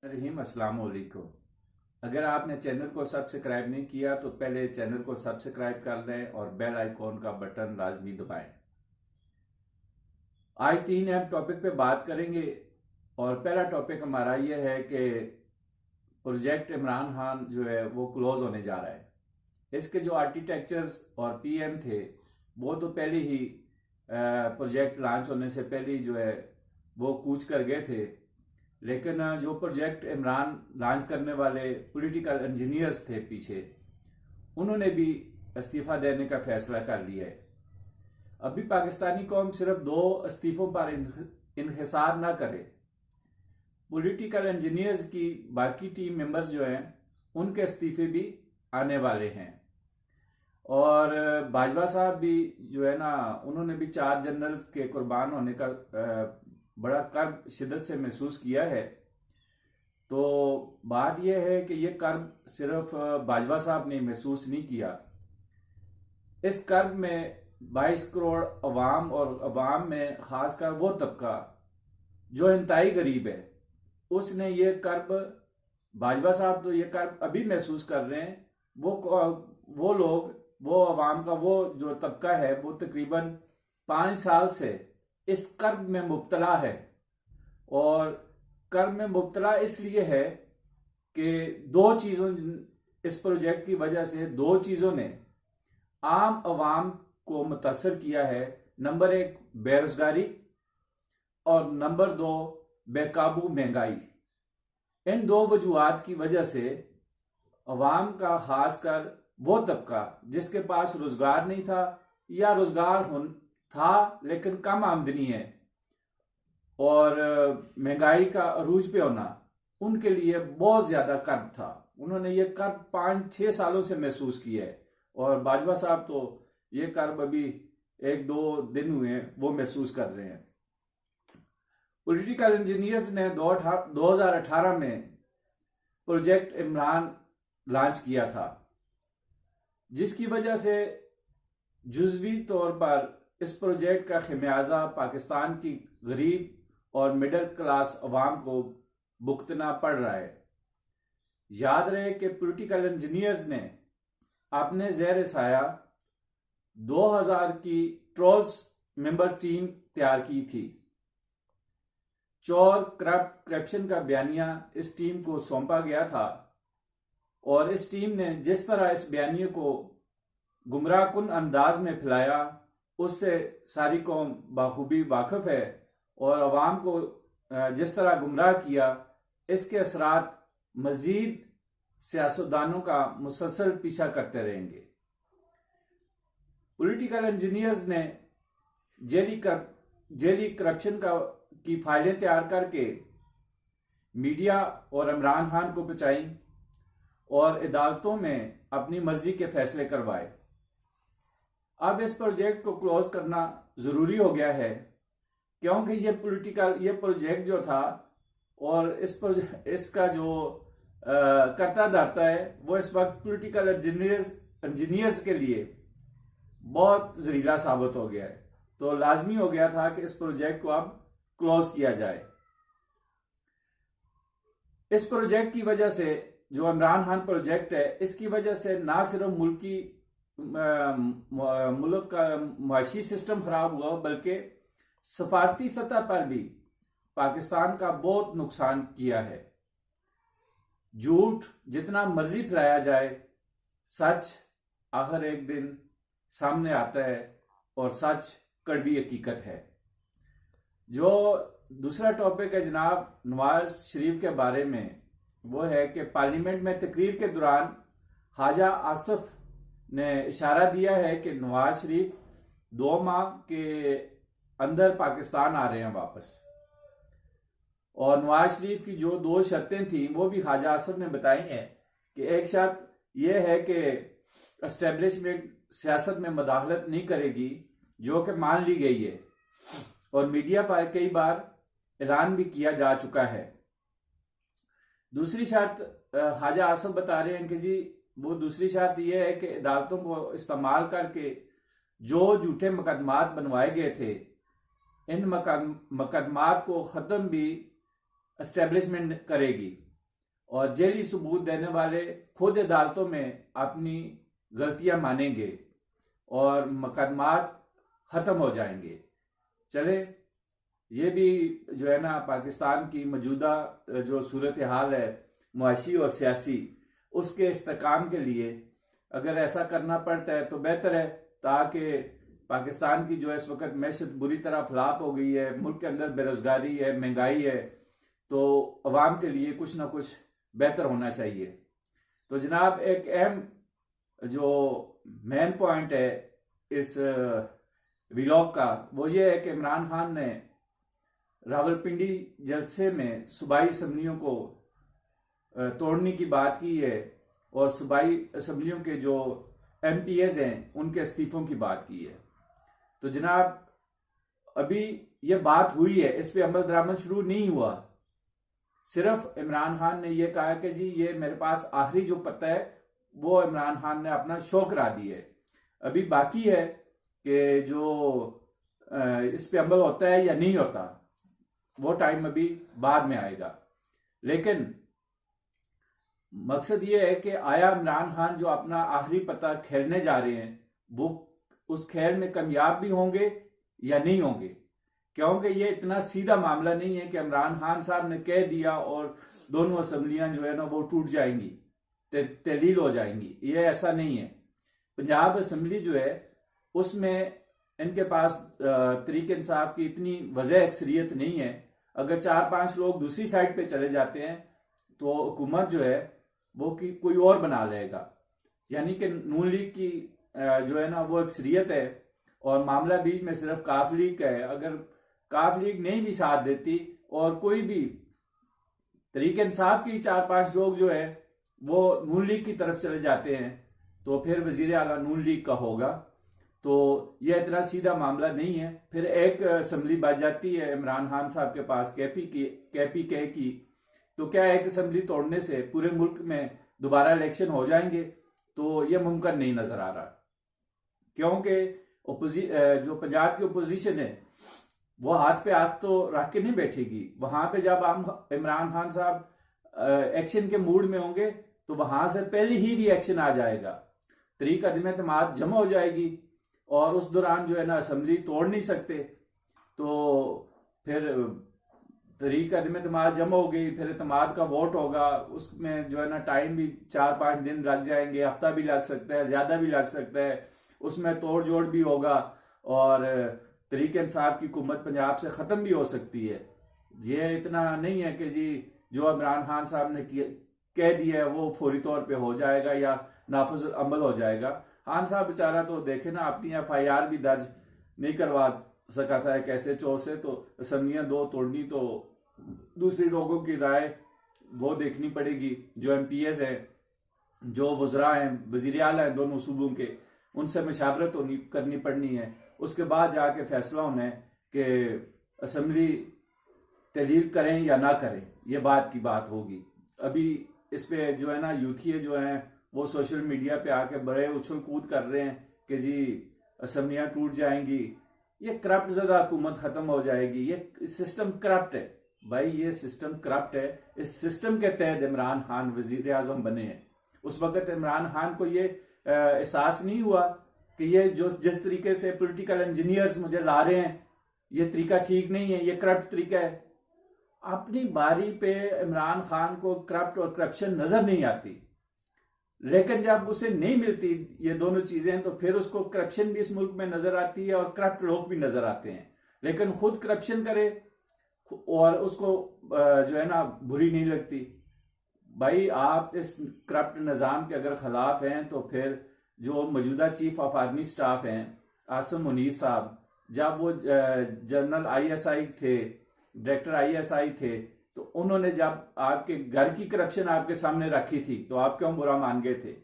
रहीम अस्सलाम वालेकुम। अगर आपने चैनल को सब्सक्राइब नहीं किया तो पहले चैनल को सब्सक्राइब कर लें और बेल आइकॉन का बटन लाजमी दबाएं। आज तीन अहम टॉपिक पे बात करेंगे और पहला टॉपिक हमारा ये है कि प्रोजेक्ट इमरान खान जो है वो क्लोज होने जा रहा है। इसके जो आर्किटेक्चर्स और पीएम थे वो तो पहले ही प्रोजेक्ट लॉन्च होने से पहले ही जो है वो कूच कर गए थे, लेकिन जो प्रोजेक्ट इमरान लॉन्च करने वाले पॉलिटिकल इंजीनियर्स थे पीछे, उन्होंने भी इस्तीफा देने का फैसला कर लिया है। अभी पाकिस्तानी कौम सिर्फ दो इस्तीफों पर इन्हिसार ना करे। पॉलिटिकल इंजीनियर्स की बाकी टीम मेंबर्स जो हैं उनके इस्तीफे भी आने वाले हैं। और बाजवा साहब भी जो है ना, उन्होंने भी 4 जनरल्स के कुर्बान होने का बड़ा कर्ब शिद्दत से महसूस किया है। तो बात यह है कि ये कर्ब सिर्फ बाजवा साहब ने महसूस नहीं किया। इस कर्ब में 22 करोड़ अवाम और अवाम में खासकर वो तबका जो इंतहाई गरीब है, उसने ये कर्ब, बाजवा साहब तो ये कर्ब अभी महसूस कर रहे हैं। वो लोग, वो अवाम का वो जो तबका है वो तकरीबन 5 साल से इस कर्ब में मुब्तला है। और कर्ब में मुब्तला इसलिए है कि दो चीज़ों, इस प्रोजेक्ट की वजह से दो चीज़ों ने आम अवाम को मुतासर किया है। नंबर 1 बेरोजगारी और नंबर 2 बेकाबू महंगाई। इन दो वजूहात की वजह से अवाम का, खासकर वो तबका जिसके पास रोजगार नहीं था या रोजगार था लेकिन कम आमदनी है, और महंगाई का अरूज पे होना, उनके लिए बहुत ज्यादा कर्ब था। उन्होंने ये कर्ब 5-6 सालों से महसूस किया है और बाजवा साहब तो ये कर्ब अभी 1-2 दिन हुए हैं वो महसूस कर रहे हैं। पॉलिटिकल इंजीनियर्स ने 2018 में प्रोजेक्ट इमरान लॉन्च किया था, जिसकी वजह से जुज़वी तौर पर इस प्रोजेक्ट का खमियाजा पाकिस्तान की गरीब और मिडिल क्लास अवाम को भुगतना पड़ रहा है। याद रहे कि पॉलिटिकल इंजीनियर्स ने अपने ज़ेर साया 2000 की ट्रोल्स मेंबर टीम तैयार की थी। चोर करप्शन का बयानिया इस टीम को सौंपा गया था और इस टीम ने जिस तरह इस बयानिए को गुमराहकुन अंदाज में फैलाया, उससे सारी कौम बाखूबी वाकिफ है। और अवाम को जिस तरह गुमराह किया, इसके असरात मजीद सियासतदानों का मुसलसल पीछा करते रहेंगे। पॉलिटिकल इंजीनियर्स ने जेली करप्शन की फाइलें तैयार करके मीडिया और इमरान खान को बचाई और अदालतों में अपनी मर्जी के फैसले करवाए। अब इस प्रोजेक्ट को क्लोज करना जरूरी हो गया है, क्योंकि ये प्रोजेक्ट जो था और इसका जो करता धरता है वो इस वक्त पॉलिटिकल इंजीनियर्स के लिए बहुत जहरीला साबित हो गया है। तो लाजमी हो गया था कि इस प्रोजेक्ट को अब क्लोज किया जाए। इस प्रोजेक्ट की वजह से, जो इमरान खान प्रोजेक्ट है, इसकी वजह से ना सिर्फ मुल्क का माशी सिस्टम खराब हुआ, बल्कि सफारती सतह पर भी पाकिस्तान का बहुत नुकसान किया है। झूठ जितना मर्जी फैलाया जाए, सच आखिर एक दिन सामने आता है और सच कड़वी हकीकत है। जो दूसरा टॉपिक है जनाब नवाज शरीफ के बारे में, वो है कि पार्लियामेंट में तकरीर के दौरान ख्वाजा आसिफ ने इशारा दिया है कि नवाज शरीफ 2 माह के अंदर पाकिस्तान आ रहे हैं वापस। और नवाज शरीफ की जो 2 शर्तें थी वो भी ख्वाजा आसिफ ने बताई हैं कि एक शर्त यह है कि एस्टेब्लिशमेंट सियासत में मदाखलत नहीं करेगी, जो कि मान ली गई है और मीडिया पर कई बार ऐलान भी किया जा चुका है। दूसरी शर्त ख्वाजा आसिफ बता रहे हैं कि जी, वो दूसरी शर्त यह है कि अदालतों को इस्तेमाल करके जो झूठे मुकदमात बनवाए गए थे, इन मुकदमात को ख़त्म भी एस्टेब्लिशमेंट करेगी। और जेली सबूत देने वाले खुद अदालतों में अपनी गलतियां मानेंगे और मुकदमात खत्म हो जाएंगे। चले, ये भी जो है ना पाकिस्तान की मौजूदा जो सूरत हाल है मुआशी और सियासी, उसके इस्तेकाम के लिए अगर ऐसा करना पड़ता है तो बेहतर है, ताकि पाकिस्तान की जो इस वक्त मैशत बुरी तरह फलाप हो गई है, मुल्क के अंदर बेरोजगारी है, महंगाई है, तो अवाम के लिए कुछ ना कुछ बेहतर होना चाहिए। तो जनाब, एक अहम जो मेन पॉइंट है इस व्लॉग का वो ये है कि इमरान खान ने रावलपिंडी जलसे में सूबाई असम्बलियों को तोड़ने की बात की है और सूबाई असम्बलियों के जो MPs हैं उनके इस्तीफों की बात की है। तो जनाब, अभी ये बात हुई है, इस पे अमल दरामद शुरू नहीं हुआ। सिर्फ इमरान खान ने यह कहा कि जी ये मेरे पास आखिरी जो पता है वो इमरान खान ने अपना शो करा दी है। अभी बाकी है कि जो इस पे अमल होता है या नहीं होता, वो टाइम अभी बाद में आएगा। लेकिन मकसद ये है कि आया इमरान खान जो अपना आखिरी पता खेलने जा रहे हैं वो उस खेल में कामयाब भी होंगे या नहीं होंगे, क्योंकि ये इतना सीधा मामला नहीं है कि इमरान खान साहब ने कह दिया और दोनों असम्बलियां जो है ना वो टूट जाएंगी, तहलील हो जाएंगी। ये ऐसा नहीं है। पंजाब असम्बली जो है उसमें इनके पास तरीके इंसाफ की इतनी वजह अक्सरियत नहीं है। अगर 4-5 लोग दूसरी साइड पे चले जाते हैं तो हुकूमत जो है वो कोई और बना लेगा। यानी कि नून लीग की जो है ना वो अक्सरियत है और मामला बीच में सिर्फ काफ लीग का है। अगर काफ लीग नहीं भी साथ देती और कोई भी तरीके इंसाफ की 4-5 लोग जो है वो नून लीग की तरफ चले जाते हैं तो फिर वजीर आला नून लीग का होगा। तो यह इतना सीधा मामला नहीं है। फिर एक असम्बली बच जाती है इमरान खान साहब के पास KPK की, तो क्या एक असम्बली तोड़ने से पूरे मुल्क में दोबारा इलेक्शन हो जाएंगे? तो यह मुमकिन नहीं नजर आ रहा, क्योंकि जो पंजाब की अपोजिशन है वो हाथ पे हाथ तो रख के नहीं बैठेगी। वहां पे जब हम इमरान खान साहब एक्शन के मूड में होंगे तो वहां से पहले ही रिएक्शन आ जाएगा, तरीक अदम एतमाद जमा हो जाएगी और उस दौरान जो है ना असम्बली तोड़ नहीं सकते। तो फिर तरीक अदम एतमाद जमा हो गई, फिर एतमाद का वोट होगा, उसमें जो है ना टाइम भी 4-5 दिन लग जाएंगे, हफ्ता भी लग सकता है, ज्यादा भी लग सकता है, उसमें तोड़ जोड़ भी होगा और तरीके इंसाफ की हुकूमत पंजाब से खत्म भी हो सकती है। ये इतना नहीं है कि जी जो इमरान खान साहब ने कह दिया है वो फौरी तौर पे हो जाएगा या नाफिज अमल हो जाएगा। खान साहब बेचारा तो देखे ना अपनी FIR भी दर्ज नहीं करवा सका था कैसे चो से, तो असम्बलियां 2 तोड़नी तो दूसरे लोगों की राय वो देखनी पड़ेगी। जो MPs हैं, जो वज़रा हैं, वज़ीर आला हैं दोनों सूबों के, उनसे मशावरत करनी पड़नी है। उसके बाद जाके फैसला होना है कि असम्बली तहलील करें या ना करें, ये बात की बात होगी। अभी इस पे जो है ना यूथिये जो हैं वो सोशल मीडिया पे आके बड़े उछल कूद कर रहे हैं कि जी असम्बलियां टूट जाएंगी, ये करप्ट ज़दा हुकूमत खत्म हो जाएगी, ये सिस्टम करप्ट है। भाई ये सिस्टम करप्ट है। इस सिस्टम के तहत इमरान खान वजीर आजम बने हैं। उस वक्त इमरान खान को ये एहसास नहीं हुआ कि ये जो जिस तरीके से पॉलिटिकल इंजीनियर्स मुझे ला रहे हैं ये तरीका ठीक नहीं है, ये करप्ट तरीका है। अपनी बारी पे इमरान खान को करप्ट और करप्शन नजर नहीं आती, लेकिन जब उसे नहीं मिलती ये दोनों चीजें तो फिर उसको करप्शन भी इस मुल्क में नजर आती है और करप्ट लोग भी नजर आते हैं। लेकिन खुद करप्शन करे और उसको जो है ना बुरी नहीं लगती। भाई आप इस करप्ट निज़ाम के अगर खिलाफ हैं तो फिर जो मौजूदा चीफ ऑफ आर्मी स्टाफ हैं आसिम मुनीर साहब, जब वो जनरल ISI थे, डायरेक्टर ISI थे, तो उन्होंने जब आपके घर की करप्शन आपके सामने रखी थी तो आप क्यों बुरा मान गए थे?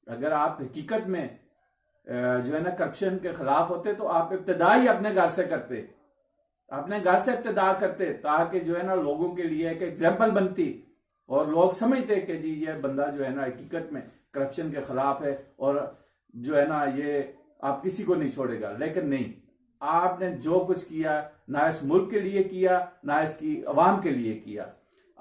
अगर आप हकीकत में जो है ना करप्शन के खिलाफ होते तो आप इब्तिदा ही अपने घर से करते, अपने घर से इब्तिदा करते, ताकि जो है ना लोगों के लिए एक एग्जाम्पल बनती और लोग समझते कि जी ये बंदा जो है ना हकीकत में करप्शन के खिलाफ है और जो है ना ये आप किसी को नहीं छोड़ेगा। लेकिन नहीं, आपने जो कुछ किया ना इस मुल्क के लिए किया ना इसकी अवाम के लिए किया।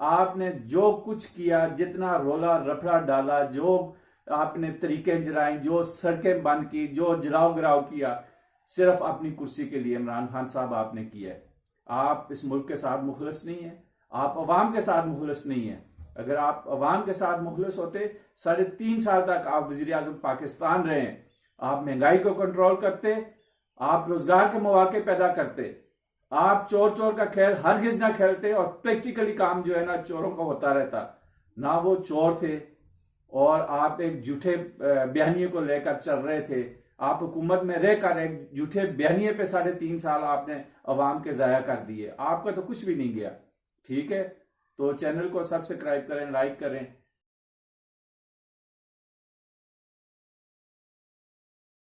आपने जो कुछ किया, जितना रोला रफड़ा डाला, जो आपने तरीके जराए, जो सड़कें बंद की, जो जलाओ गिराव किया, सिर्फ अपनी कुर्सी के लिए इमरान खान साहब आपने किया है। आप इस मुल्क के साथ मुखलिस नहीं है, आप अवाम के साथ मुखलिस नहीं है। अगर आप अवाम के साथ मुखलिस होते, 3.5 साल तक आप वजीर आजम पाकिस्तान रहे, आप महंगाई को कंट्रोल करते, आप रोजगार के मौके पैदा करते, आप चोर चोर का खेल हरगिज ना खेलते, और प्रैक्टिकली काम जो है ना चोरों का होता रहता ना। वो चोर थे और आप एक झूठे बयानिए को लेकर चल रहे थे। आप हुकूमत में रहकर एक झूठे बयानिए पे 3.5 साल आपने अवाम के जाया कर दिए। आपका तो कुछ भी नहीं गया। ठीक है, तो चैनल को सब्सक्राइब करें, लाइक करें।